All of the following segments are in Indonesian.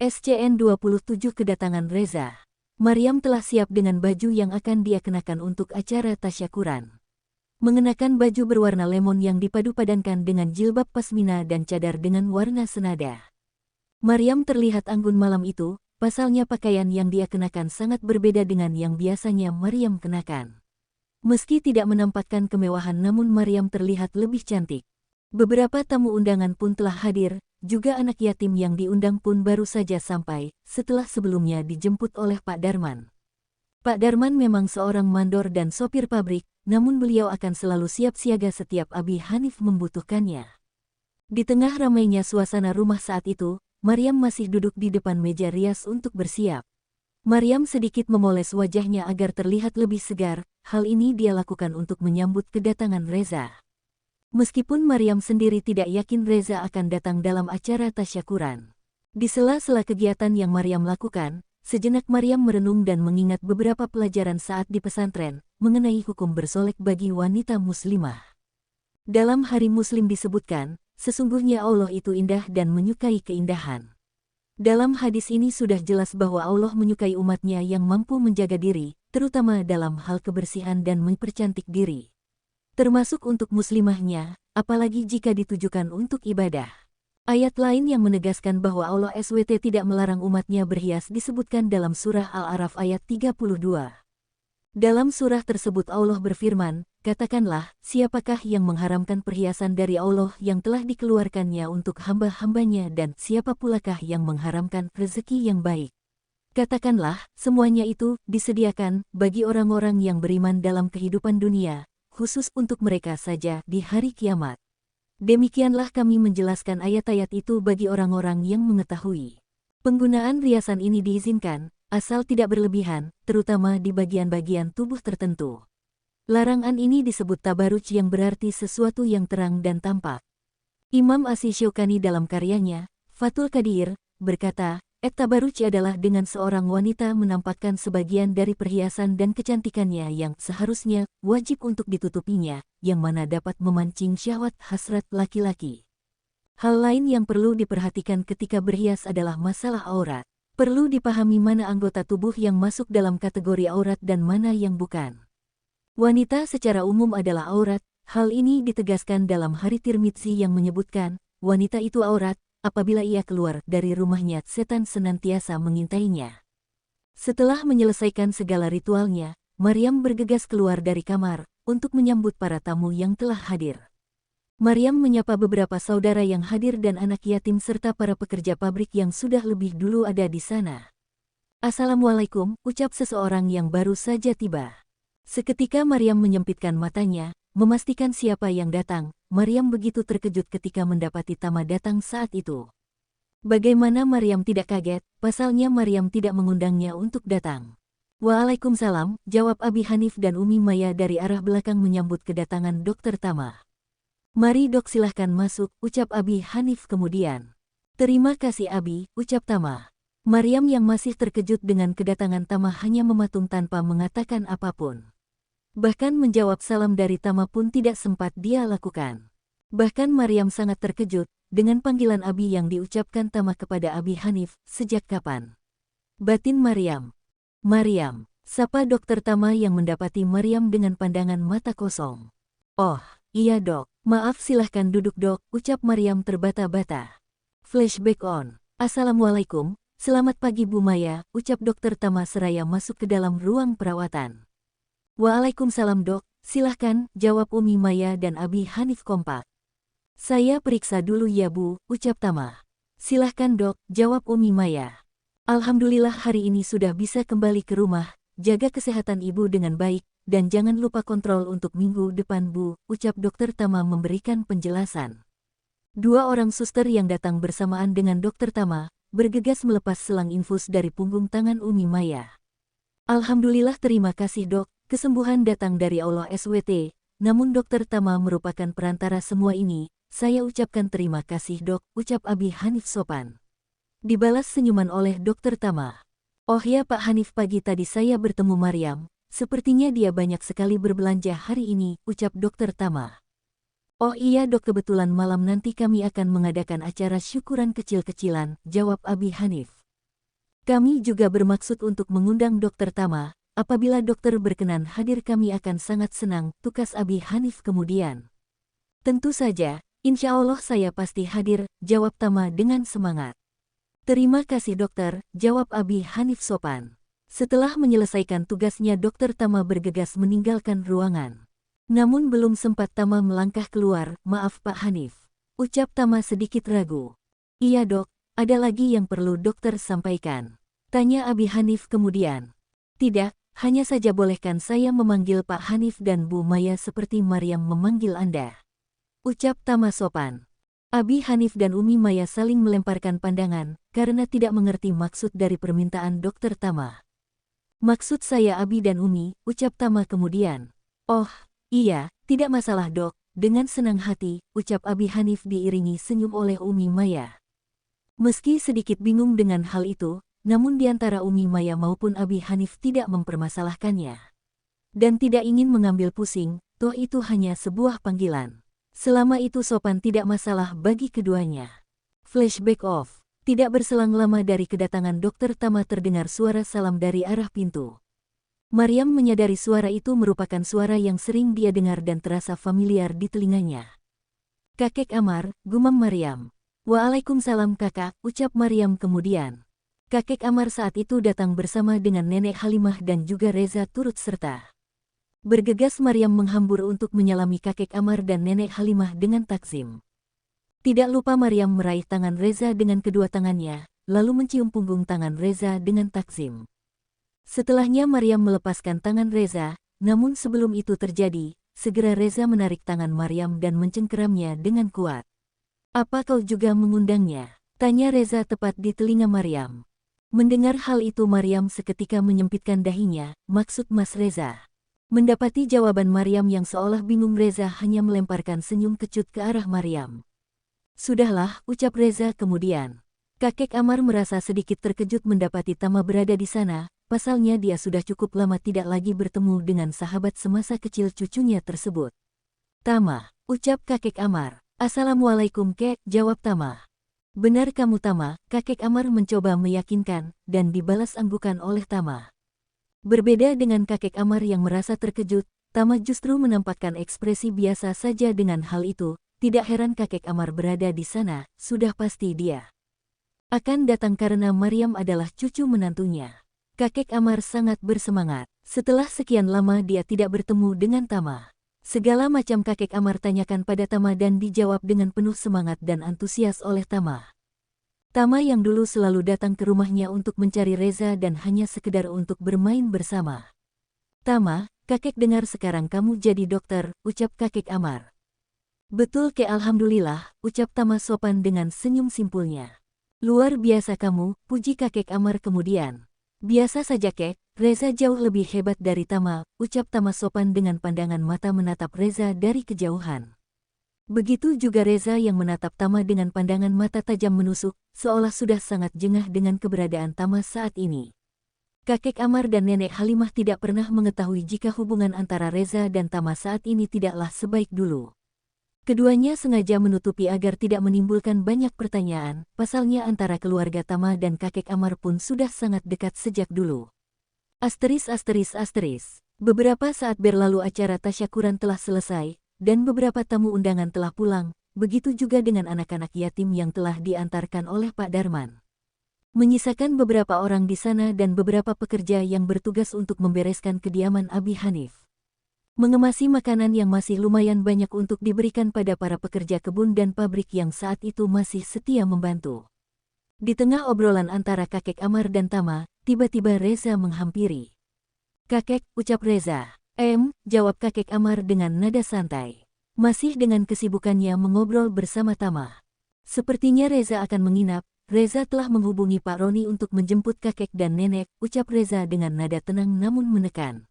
SCN-27 kedatangan Reza. Maryam telah siap dengan baju yang akan dia kenakan untuk acara tasyakuran. Mengenakan baju berwarna lemon yang dipadu-padankan dengan jilbab pasmina dan cadar dengan warna senada. Maryam terlihat anggun malam itu, pasalnya pakaian yang dia kenakan sangat berbeda dengan yang biasanya Maryam kenakan. Meski tidak menampakkan kemewahan namun Maryam terlihat lebih cantik. Beberapa tamu undangan pun telah hadir, juga anak yatim yang diundang pun baru saja sampai, setelah sebelumnya dijemput oleh Pak Darman. Pak Darman memang seorang mandor dan sopir pabrik, namun beliau akan selalu siap siaga setiap Abi Hanif membutuhkannya. Di tengah ramainya suasana rumah saat itu, Maryam masih duduk di depan meja rias untuk bersiap. Maryam sedikit memoles wajahnya agar terlihat lebih segar, hal ini dia lakukan untuk menyambut kedatangan Reza. Meskipun Maryam sendiri tidak yakin Reza akan datang dalam acara tasyakuran. Di sela-sela kegiatan yang Maryam lakukan, sejenak Maryam merenung dan mengingat beberapa pelajaran saat di pesantren, mengenai hukum bersolek bagi wanita muslimah. Dalam Hari Muslim disebutkan, sesungguhnya Allah itu indah dan menyukai keindahan. Dalam hadis ini sudah jelas bahwa Allah menyukai umatnya yang mampu menjaga diri, terutama dalam hal kebersihan dan mempercantik diri. Termasuk untuk muslimahnya, apalagi jika ditujukan untuk ibadah. Ayat lain yang menegaskan bahwa Allah SWT tidak melarang umatnya berhias disebutkan dalam surah Al-A'raf ayat 32. Dalam surah tersebut Allah berfirman, katakanlah, siapakah yang mengharamkan perhiasan dari Allah yang telah dikeluarkannya untuk hamba-hambanya dan siapa pulakah yang mengharamkan rezeki yang baik. Katakanlah, semuanya itu disediakan bagi orang-orang yang beriman dalam kehidupan dunia, khusus untuk mereka saja di hari kiamat. Demikianlah kami menjelaskan ayat-ayat itu bagi orang-orang yang mengetahui. Penggunaan riasan ini diizinkan, asal tidak berlebihan, terutama di bagian-bagian tubuh tertentu. Larangan ini disebut tabaruj yang berarti sesuatu yang terang dan tampak. Imam Asy-Syaukani dalam karyanya, Fathul Qadir, berkata, tabaruj adalah dengan seorang wanita menampakkan sebagian dari perhiasan dan kecantikannya yang seharusnya wajib untuk ditutupinya, yang mana dapat memancing syahwat hasrat laki-laki. Hal lain yang perlu diperhatikan ketika berhias adalah masalah aurat. Perlu dipahami mana anggota tubuh yang masuk dalam kategori aurat dan mana yang bukan. Wanita secara umum adalah aurat, hal ini ditegaskan dalam hadits Tirmidzi yang menyebutkan, wanita itu aurat, apabila ia keluar dari rumahnya setan senantiasa mengintainya. Setelah menyelesaikan segala ritualnya, Maryam bergegas keluar dari kamar, untuk menyambut para tamu yang telah hadir. Maryam menyapa beberapa saudara yang hadir dan anak yatim serta para pekerja pabrik yang sudah lebih dulu ada di sana. Assalamualaikum, ucap seseorang yang baru saja tiba. Seketika Maryam menyempitkan matanya, memastikan siapa yang datang. Maryam begitu terkejut ketika mendapati tamu datang saat itu. Bagaimana Maryam tidak kaget, pasalnya Maryam tidak mengundangnya untuk datang. Waalaikumsalam, jawab Abi Hanif dan Umi Maya dari arah belakang menyambut kedatangan Dokter Tama. Mari dok silahkan masuk, ucap Abi Hanif kemudian. Terima kasih Abi, ucap Tama. Maryam yang masih terkejut dengan kedatangan Tama hanya mematung tanpa mengatakan apapun. Bahkan menjawab salam dari Tama pun tidak sempat dia lakukan. Bahkan Maryam sangat terkejut dengan panggilan Abi yang diucapkan Tama kepada Abi Hanif, sejak kapan? Batin Maryam. Maryam, sapa Dokter Tama yang mendapati Maryam dengan pandangan mata kosong. Oh, iya dok. Maaf silahkan duduk dok, ucap Maryam terbata-bata. Flashback on. Assalamualaikum, selamat pagi Bu Maya, ucap Dokter Tama seraya masuk ke dalam ruang perawatan. Waalaikumsalam dok, silahkan, jawab Umi Maya dan Abi Hanif kompak. Saya periksa dulu ya Bu, ucap Tama. Silahkan dok, jawab Umi Maya. Alhamdulillah hari ini sudah bisa kembali ke rumah, jaga kesehatan ibu dengan baik. Dan jangan lupa kontrol untuk minggu depan Bu, ucap Dokter Tama memberikan penjelasan. Dua orang suster yang datang bersamaan dengan Dokter Tama, bergegas melepas selang infus dari punggung tangan Umi Maya. Alhamdulillah terima kasih dok, kesembuhan datang dari Allah SWT, namun Dokter Tama merupakan perantara semua ini, saya ucapkan terima kasih dok, ucap Abi Hanif sopan. Dibalas senyuman oleh Dokter Tama. Oh ya Pak Hanif, pagi tadi saya bertemu Maryam. Sepertinya dia banyak sekali berbelanja hari ini, ucap Dokter Tama. Oh iya dok, kebetulan malam nanti kami akan mengadakan acara syukuran kecil-kecilan, jawab Abi Hanif. Kami juga bermaksud untuk mengundang Dokter Tama. Apabila dokter berkenan hadir kami akan sangat senang, tukas Abi Hanif kemudian. Tentu saja, insya Allah saya pasti hadir, jawab Tama dengan semangat. Terima kasih dokter, jawab Abi Hanif sopan. Setelah menyelesaikan tugasnya Dokter Tama bergegas meninggalkan ruangan. Namun belum sempat Tama melangkah keluar, maaf Pak Hanif. Ucap Tama sedikit ragu. Iya dok, ada lagi yang perlu dokter sampaikan. Tanya Abi Hanif kemudian. Tidak, hanya saja bolehkan saya memanggil Pak Hanif dan Bu Maya seperti Maryam memanggil Anda. Ucap Tama sopan. Abi Hanif dan Umi Maya saling melemparkan pandangan, karena tidak mengerti maksud dari permintaan Dokter Tama. Maksud saya Abi dan Umi, ucap Tama kemudian. Oh, iya, tidak masalah dok, dengan senang hati, ucap Abi Hanif diiringi senyum oleh Umi Maya. Meski sedikit bingung dengan hal itu, namun di antara Umi Maya maupun Abi Hanif tidak mempermasalahkannya. Dan tidak ingin mengambil pusing, toh itu hanya sebuah panggilan. Selama itu sopan tidak masalah bagi keduanya. Flashback off. Tidak berselang lama dari kedatangan Dokter Tama terdengar suara salam dari arah pintu. Maryam menyadari suara itu merupakan suara yang sering dia dengar dan terasa familiar di telinganya. Kakek Amar, gumam Maryam. Waalaikumsalam kakak, ucap Maryam kemudian. Kakek Amar saat itu datang bersama dengan Nenek Halimah dan juga Reza turut serta. Bergegas Maryam menghambur untuk menyalami kakek Amar dan Nenek Halimah dengan takzim. Tidak lupa Maryam meraih tangan Reza dengan kedua tangannya, lalu mencium punggung tangan Reza dengan takzim. Setelahnya Maryam melepaskan tangan Reza, namun sebelum itu terjadi, segera Reza menarik tangan Maryam dan mencengkeramnya dengan kuat. Apa kau juga mengundangnya? Tanya Reza tepat di telinga Maryam. Mendengar hal itu Maryam seketika menyempitkan dahinya, maksud Mas Reza. Mendapati jawaban Maryam yang seolah bingung Reza hanya melemparkan senyum kecut ke arah Maryam. Sudahlah, ucap Reza kemudian. Kakek Amar merasa sedikit terkejut mendapati Tama berada di sana, pasalnya dia sudah cukup lama tidak lagi bertemu dengan sahabat semasa kecil cucunya tersebut. Tama, ucap kakek Amar. Assalamualaikum kek, jawab Tama. Benar kamu Tama, kakek Amar mencoba meyakinkan, dan dibalas anggukan oleh Tama. Berbeda dengan kakek Amar yang merasa terkejut, Tama justru menampakkan ekspresi biasa saja dengan hal itu, tidak heran kakek Amar berada di sana, sudah pasti dia akan datang karena Maryam adalah cucu menantunya. Kakek Amar sangat bersemangat, setelah sekian lama dia tidak bertemu dengan Tama. Segala macam kakek Amar tanyakan pada Tama dan dijawab dengan penuh semangat dan antusias oleh Tama. Tama yang dulu selalu datang ke rumahnya untuk mencari Reza dan hanya sekedar untuk bermain bersama. Tama, kakek dengar sekarang kamu jadi dokter, ucap kakek Amar. Betul ke alhamdulillah, ucap Tama sopan dengan senyum simpulnya. Luar biasa kamu, puji kakek Amar kemudian. Biasa saja kek, Reza jauh lebih hebat dari Tama, ucap Tama sopan dengan pandangan mata menatap Reza dari kejauhan. Begitu juga Reza yang menatap Tama dengan pandangan mata tajam menusuk, seolah sudah sangat jengah dengan keberadaan Tama saat ini. Kakek Amar dan Nenek Halimah tidak pernah mengetahui jika hubungan antara Reza dan Tama saat ini tidaklah sebaik dulu. Keduanya sengaja menutupi agar tidak menimbulkan banyak pertanyaan, pasalnya antara keluarga Tama dan kakek Amar pun sudah sangat dekat sejak dulu. Asteris. Beberapa saat berlalu acara tasyakuran telah selesai, dan beberapa tamu undangan telah pulang, begitu juga dengan anak-anak yatim yang telah diantarkan oleh Pak Darman. Menyisakan beberapa orang di sana dan beberapa pekerja yang bertugas untuk membereskan kediaman Abi Hanif. Mengemasi makanan yang masih lumayan banyak untuk diberikan pada para pekerja kebun dan pabrik yang saat itu masih setia membantu. Di tengah obrolan antara kakek Amar dan Tama, tiba-tiba Reza menghampiri. Kakek, ucap Reza. Jawab kakek Amar dengan nada santai. Masih dengan kesibukannya mengobrol bersama Tama. Sepertinya Reza akan menginap, Reza telah menghubungi Pak Roni untuk menjemput kakek dan nenek, ucap Reza dengan nada tenang namun menekan.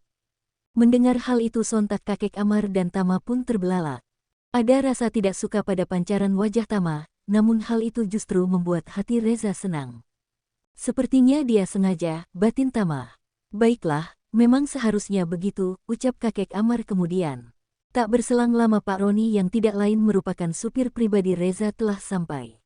Mendengar hal itu sontak kakek Amar dan Tama pun terbelalak. Ada rasa tidak suka pada pancaran wajah Tama, namun hal itu justru membuat hati Reza senang. Sepertinya dia sengaja, batin Tama. Baiklah, memang seharusnya begitu, ucap kakek Amar kemudian. Tak berselang lama Pak Roni yang tidak lain merupakan supir pribadi Reza telah sampai.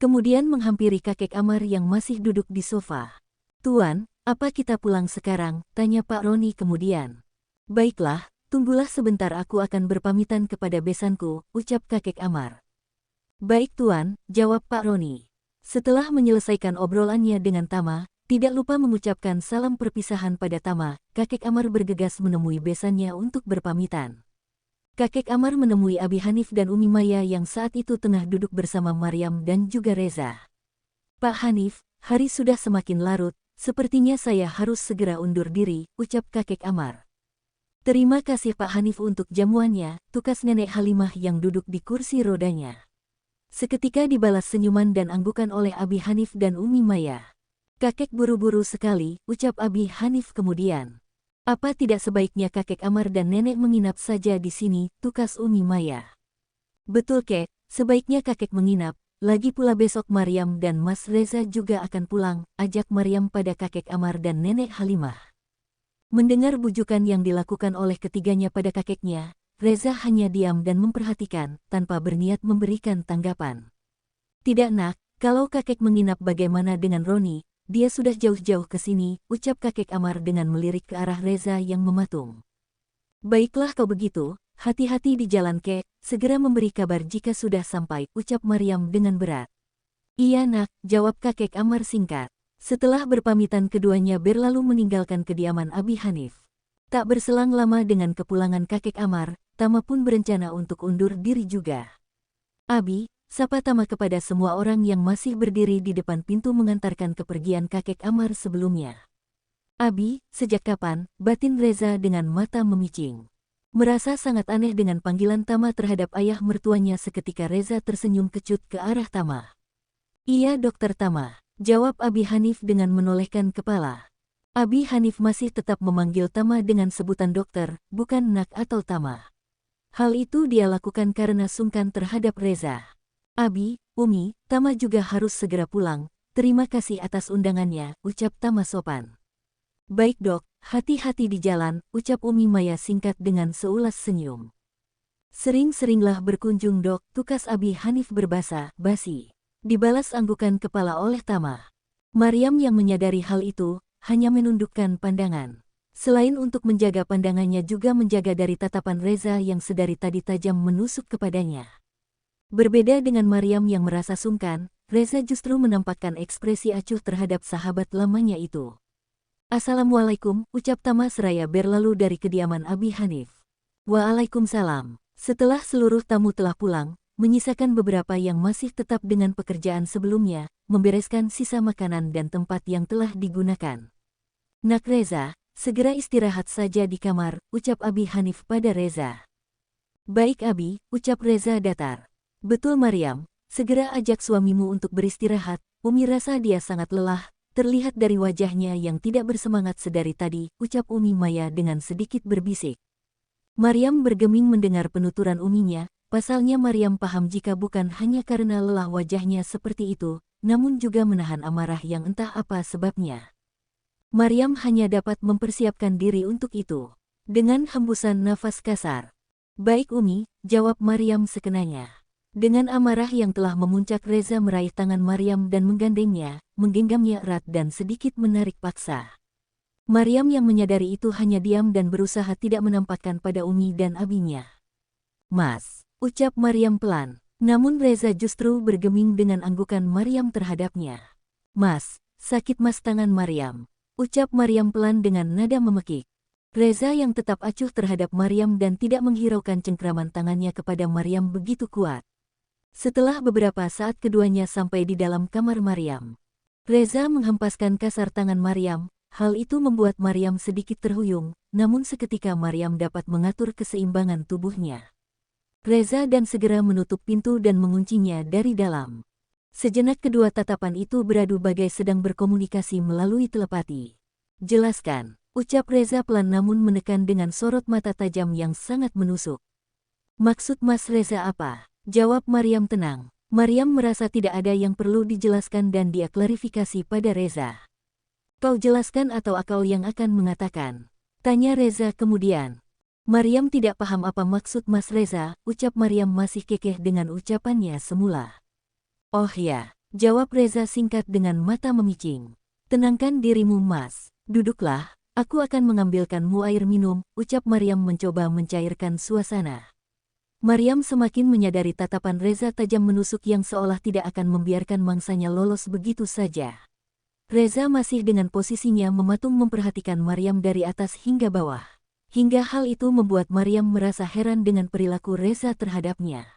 Kemudian menghampiri kakek Amar yang masih duduk di sofa. Tuan, apa kita pulang sekarang? Tanya Pak Roni kemudian. Baiklah, tunggulah sebentar, aku akan berpamitan kepada besanku, ucap kakek Amar. Baik Tuan, jawab Pak Roni. Setelah menyelesaikan obrolannya dengan Tama, tidak lupa mengucapkan salam perpisahan pada Tama, kakek Amar bergegas menemui besannya untuk berpamitan. Kakek Amar menemui Abi Hanif dan Umi Maya yang saat itu tengah duduk bersama Maryam dan juga Reza. Pak Hanif, hari sudah semakin larut, sepertinya saya harus segera undur diri, ucap kakek Amar. Terima kasih Pak Hanif untuk jamuannya, tukas Nenek Halimah yang duduk di kursi rodanya. Seketika dibalas senyuman dan anggukan oleh Abi Hanif dan Umi Maya. Kakek buru-buru sekali, ucap Abi Hanif kemudian. Apa tidak sebaiknya kakek Amar dan nenek menginap saja di sini, tukas Umi Maya. Betul kek, sebaiknya kakek menginap, lagi pula besok Maryam dan Mas Reza juga akan pulang, ajak Maryam pada kakek Amar dan nenek Halimah. Mendengar bujukan yang dilakukan oleh ketiganya pada kakeknya, Reza hanya diam dan memperhatikan, tanpa berniat memberikan tanggapan. Tidak nak, kalau kakek menginap bagaimana dengan Roni? Dia sudah jauh-jauh ke sini, ucap kakek Amar dengan melirik ke arah Reza yang mematung. Baiklah kau begitu, hati-hati di jalan kek, segera memberi kabar jika sudah sampai, ucap Maryam dengan berat. Iya nak, jawab kakek Amar singkat. Setelah berpamitan keduanya berlalu meninggalkan kediaman Abi Hanif. Tak berselang lama dengan kepulangan kakek Amar, Tama pun berencana untuk undur diri juga. Abi, sapa Tama kepada semua orang yang masih berdiri di depan pintu mengantarkan kepergian kakek Amar sebelumnya. Abi, sejak kapan? Batin Reza dengan mata memicing. Merasa sangat aneh dengan panggilan Tama terhadap ayah mertuanya, seketika Reza tersenyum kecut ke arah Tama. Iya Dokter Tama, jawab Abi Hanif dengan menolehkan kepala. Abi Hanif masih tetap memanggil Tama dengan sebutan dokter, bukan Nak atau Tama. Hal itu dia lakukan karena sungkan terhadap Reza. Abi, Umi, Tama juga harus segera pulang, terima kasih atas undangannya, ucap Tama sopan. Baik dok, hati-hati di jalan, ucap Umi Maya singkat dengan seulas senyum. Sering-seringlah berkunjung dok, tukas Abi Hanif berbasa basi. Dibalas anggukan kepala oleh Tama. Maryam yang menyadari hal itu, hanya menundukkan pandangan. Selain untuk menjaga pandangannya juga menjaga dari tatapan Reza yang sedari tadi tajam menusuk kepadanya. Berbeda dengan Maryam yang merasa sungkan, Reza justru menampakkan ekspresi acuh terhadap sahabat lamanya itu. Assalamualaikum, ucap Tama seraya berlalu dari kediaman Abi Hanif. Waalaikumsalam. Setelah seluruh tamu telah pulang, menyisakan beberapa yang masih tetap dengan pekerjaan sebelumnya, membereskan sisa makanan dan tempat yang telah digunakan. Nak Reza, segera istirahat saja di kamar, ucap Abi Hanif pada Reza. Baik Abi, ucap Reza datar. Betul Maryam, segera ajak suamimu untuk beristirahat, Umi rasa dia sangat lelah, terlihat dari wajahnya yang tidak bersemangat sedari tadi, ucap Umi Maya dengan sedikit berbisik. Maryam bergeming mendengar penuturan uminya, pasalnya Maryam paham jika bukan hanya karena lelah wajahnya seperti itu, namun juga menahan amarah yang entah apa sebabnya. Maryam hanya dapat mempersiapkan diri untuk itu. Dengan hembusan nafas kasar. Baik Umi, jawab Maryam sekenanya. Dengan amarah yang telah memuncak, Reza meraih tangan Maryam dan menggandengnya, menggenggamnya erat dan sedikit menarik paksa. Maryam yang menyadari itu hanya diam dan berusaha tidak menampakkan pada Umi dan abinya. Mas, ucap Maryam pelan, namun Reza justru bergeming dengan anggukan Maryam terhadapnya. Mas, sakit mas tangan Maryam, ucap Maryam pelan dengan nada memekik. Reza yang tetap acuh terhadap Maryam dan tidak menghiraukan cengkraman tangannya kepada Maryam begitu kuat. Setelah beberapa saat keduanya sampai di dalam kamar Maryam. Reza menghempaskan kasar tangan Maryam, hal itu membuat Maryam sedikit terhuyung, namun seketika Maryam dapat mengatur keseimbangan tubuhnya. Reza dan segera menutup pintu dan menguncinya dari dalam. Sejenak kedua tatapan itu beradu bagai sedang berkomunikasi melalui telepati. Jelaskan, ucap Reza pelan namun menekan dengan sorot mata tajam yang sangat menusuk. Maksud Mas Reza apa? Jawab Maryam tenang. Maryam merasa tidak ada yang perlu dijelaskan dan dia klarifikasi pada Reza. Kau jelaskan atau akau yang akan mengatakan? Tanya Reza kemudian. Maryam tidak paham apa maksud Mas Reza, ucap Maryam masih kekeh dengan ucapannya semula. Oh ya, jawab Reza singkat dengan mata memicing. Tenangkan dirimu, Mas. Duduklah, aku akan mengambilkanmu air minum, ucap Maryam mencoba mencairkan suasana. Maryam semakin menyadari tatapan Reza tajam menusuk yang seolah tidak akan membiarkan mangsanya lolos begitu saja. Reza masih dengan posisinya mematung memperhatikan Maryam dari atas hingga bawah. Hingga hal itu membuat Maryam merasa heran dengan perilaku Reza terhadapnya.